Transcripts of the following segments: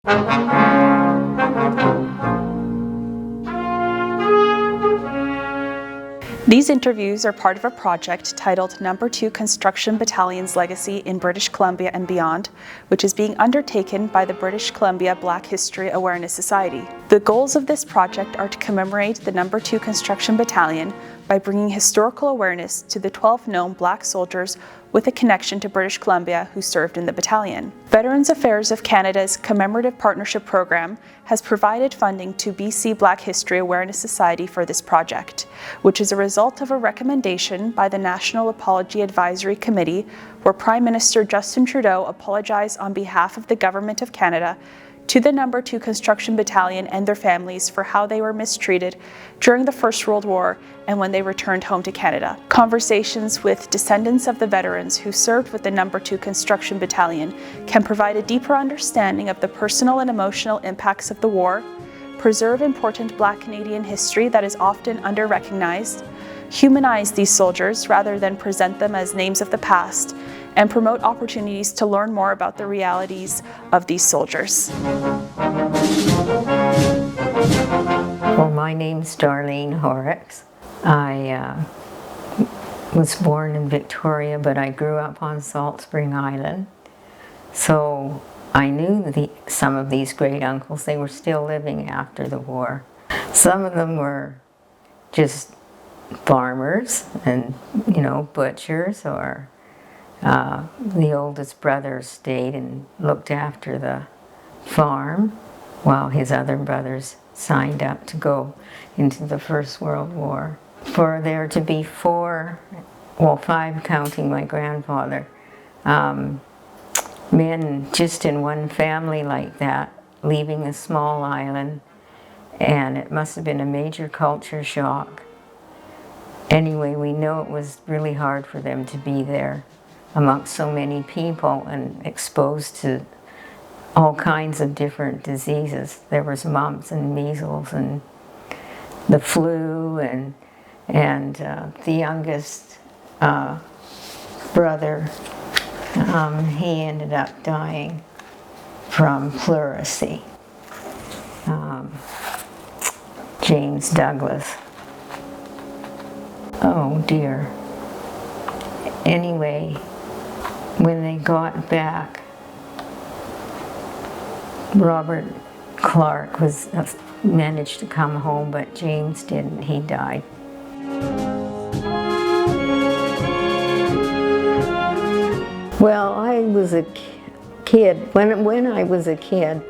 These interviews are part of a project titled No. 2 Construction Battalion's Legacy in British Columbia and Beyond, which is being undertaken by the British Columbia Black History Awareness Society. The goals of this project are to commemorate the No. 2 Construction Battalion by bringing historical awareness to the 12 known Black soldiers with a connection to British Columbia who served in the battalion. Veterans Affairs of Canada's Commemorative Partnership Program has provided funding to BC Black History Awareness Society for this project, which is a result of a recommendation by the National Apology Advisory Committee, where Prime Minister Justin Trudeau apologized on behalf of the Government of Canada to the No. 2 Construction Battalion and their families for how they were mistreated during the First World War and when they returned home to Canada. Conversations with descendants of the veterans who served with the No. 2 Construction Battalion can provide a deeper understanding of the personal and emotional impacts of the war, preserve important Black Canadian history that is often under-recognized, humanize these soldiers rather than present them as names of the past, and promote opportunities to learn more about the realities of these soldiers. Well, my name's Darleene Horricks. I was born in Victoria, but I grew up on Salt Spring Island. So I knew some of these great uncles. They were still living after the war. Some of them were just farmers and, butchers, or the oldest brother stayed and looked after the farm while his other brothers signed up to go into the First World War. For there to be 5 counting my grandfather, men just in one family like that, leaving a small island, and it must have been a major culture shock. Anyway, we know it was really hard for them to be there amongst so many people and exposed to all kinds of different diseases. There was mumps and measles and the flu, and the youngest brother, he ended up dying from pleurisy. James Douglas. Oh dear. Anyway, when they got back, Robert Clark managed to come home, but James didn't. He died. Well, I was a kid. When I was a kid,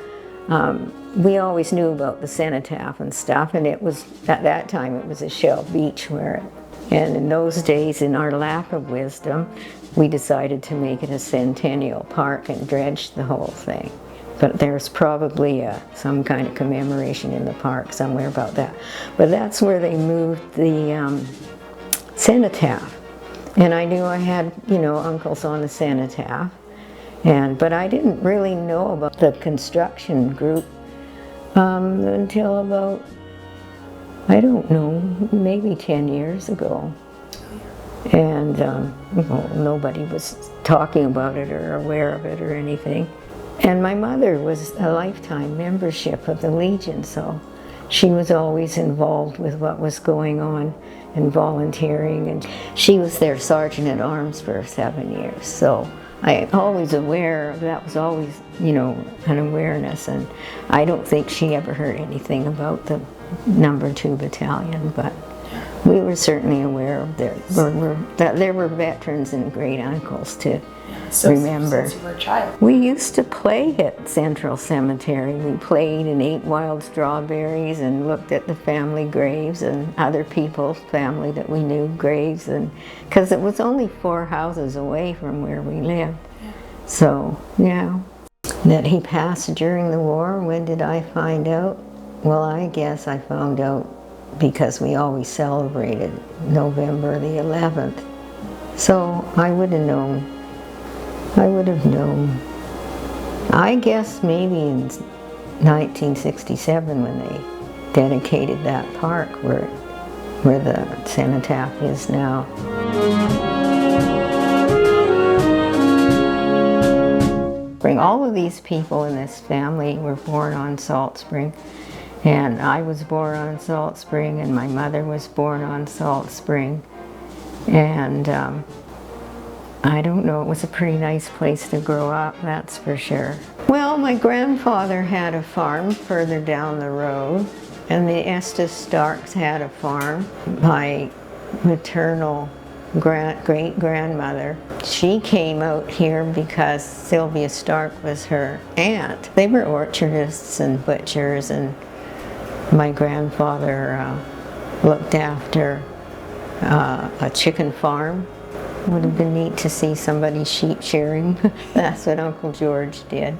we always knew about the cenotaph and stuff, and it was, at that time, it was a shell beach and in those days, in our lack of wisdom, we decided to make it a centennial park and dredge the whole thing. But there's probably some kind of commemoration in the park somewhere about that. But that's where they moved the cenotaph. And I knew I had, uncles on the cenotaph. But I didn't really know about the construction group until about, I don't know, maybe 10 years ago. And nobody was talking about it or aware of it or anything. And my mother was a lifetime membership of the Legion, so she was always involved with what was going on and volunteering. And she was their sergeant at arms for 7 years, so I always aware, that was always, an awareness. And I don't think she ever heard anything about the No. 2 Battalion, but we were certainly aware of that there were veterans and great uncles to remember. Since you were a child. We used to play at Central Cemetery. We played and ate wild strawberries and looked at the family graves and other people's family that we knew graves, and because it was only 4 houses away from where we lived. Yeah. So, yeah. That he passed during the war, when did I find out? Well, I guess I found out because we always celebrated November the 11th. So I would have known. I guess maybe in 1967 when they dedicated that park where the cenotaph is now. Spring. All of these people in this family were born on Salt Spring. And I was born on Salt Spring, and my mother was born on Salt Spring. And I don't know, it was a pretty nice place to grow up, that's for sure. Well, my grandfather had a farm further down the road, and the Estes Starks had a farm. My maternal great-grandmother, she came out here because Sylvia Stark was her aunt. They were orchardists and butchers, and my grandfather looked after a chicken farm. Would have been neat to see somebody sheep shearing. That's what Uncle George did.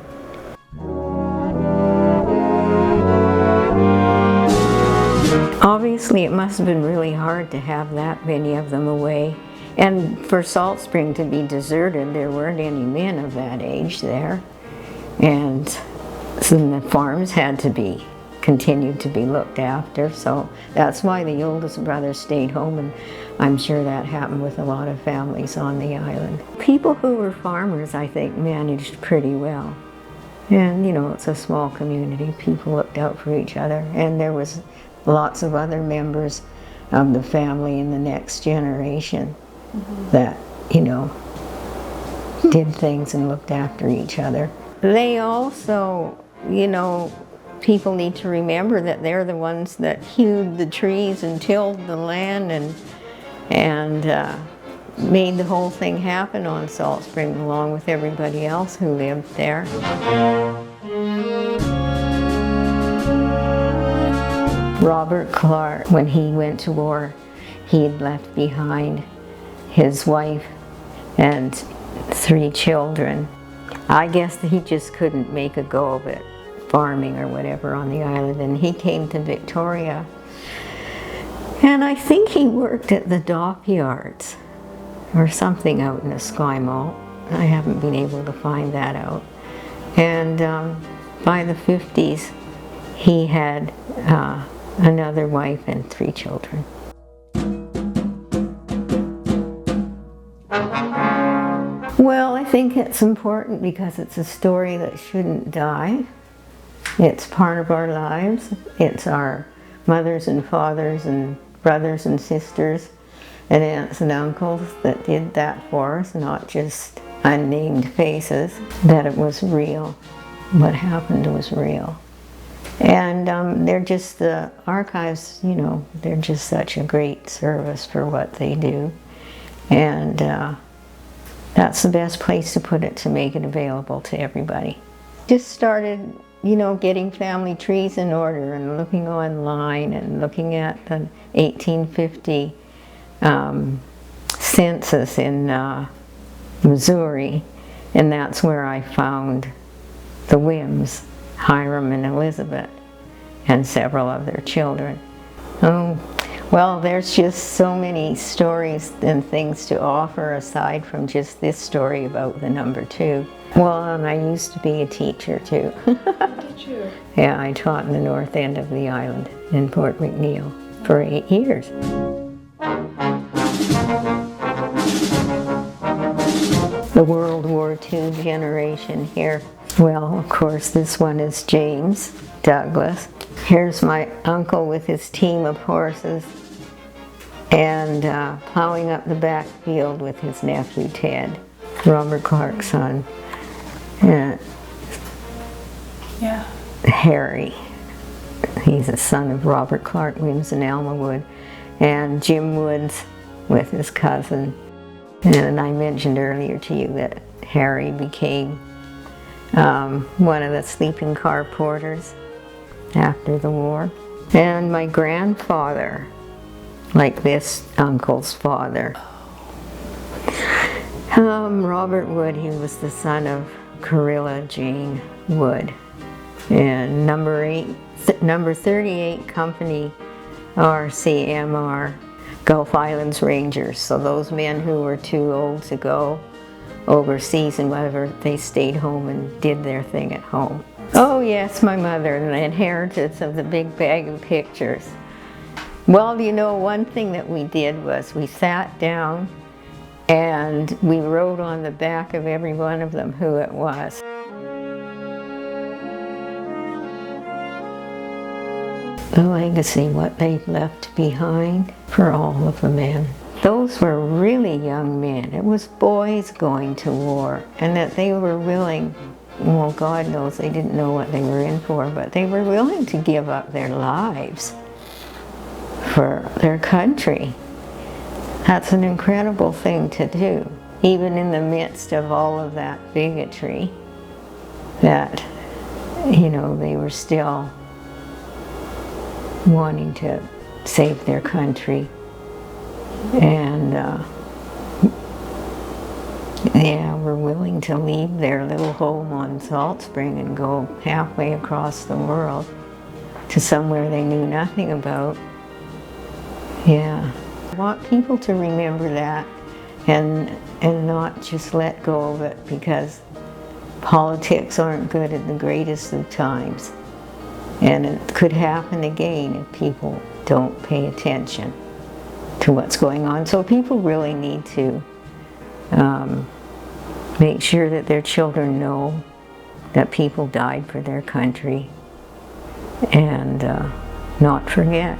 Obviously, it must have been really hard to have that many of them away. And for Salt Spring to be deserted, there weren't any men of that age there. And so the farms had to be continued to be looked after, so that's why the oldest brother stayed home, and I'm sure that happened with a lot of families on the island. People who were farmers, I think, managed pretty well. And, you know, it's a small community. People looked out for each other, and there was lots of other members of the family in the next generation that, you know, did things and looked after each other. They also, you know, people need to remember that they're the ones that hewed the trees and tilled the land and made the whole thing happen on Salt Spring, along with everybody else who lived there. Robert Clark, when he went to war, he had left behind his wife and 3 children. I guess he just couldn't make a go of it, farming or whatever on the island, and he came to Victoria, and I think he worked at the dockyards or something out in Esquimalt. I haven't been able to find that out. And by the 50s he had another wife and 3 children. Well, I think it's important because it's a story that shouldn't die. It's part of our lives. It's our mothers and fathers and brothers and sisters and aunts and uncles that did that for us, not just unnamed faces, that it was real. What happened was real. And they're just, the archives, you know, they're just such a great service for what they do. And that's the best place to put it, to make it available to everybody. Just started, you know, getting family trees in order and looking online and looking at the 1850 census in Missouri, and that's where I found the Whims, Hiram and Elizabeth, and several of their children. Oh, well, there's just so many stories and things to offer aside from just this story about the number 2. Well, and I used to be a teacher too. Did you? Yeah, I taught in the north end of the island in Port McNeill for 8 years. The World War II generation here. Well, of course, this one is James Douglas. Here's my uncle with his team of horses and plowing up the back field with his nephew Ted, Robert Clark's son. Yeah. Harry. He's a son of Robert Clark, Whims and Alma Wood, and Jim Woods with his cousin. And I mentioned earlier to you that Harry became one of the sleeping car porters after the war. And my grandfather, like this uncle's father, Robert Wood, he was the son of Corilla Jane Wood. And number 38 company RCMR Gulf Islands Rangers. So those men who were too old to go overseas and whatever, they stayed home and did their thing at home. Oh yes, my mother, and the inheritance of the big bag of pictures. Well, you know, one thing that we did was we sat down and we wrote on the back of every one of them who it was. the legacy, what they left behind for all of the men. Those were really young men. It was boys going to war, and that they were willing, well, God knows they didn't know what they were in for, but they were willing to give up their lives for their country. That's an incredible thing to do, even in the midst of all of that bigotry, that, you know, they were still wanting to save their country. And yeah, were willing to leave their little home on Salt Spring and go halfway across the world to somewhere they knew nothing about. Yeah. I want people to remember that and not just let go of it, because politics aren't good at the greatest of times. And it could happen again if people don't pay attention to what's going on. So people really need to make sure that their children know that people died for their country, and not forget.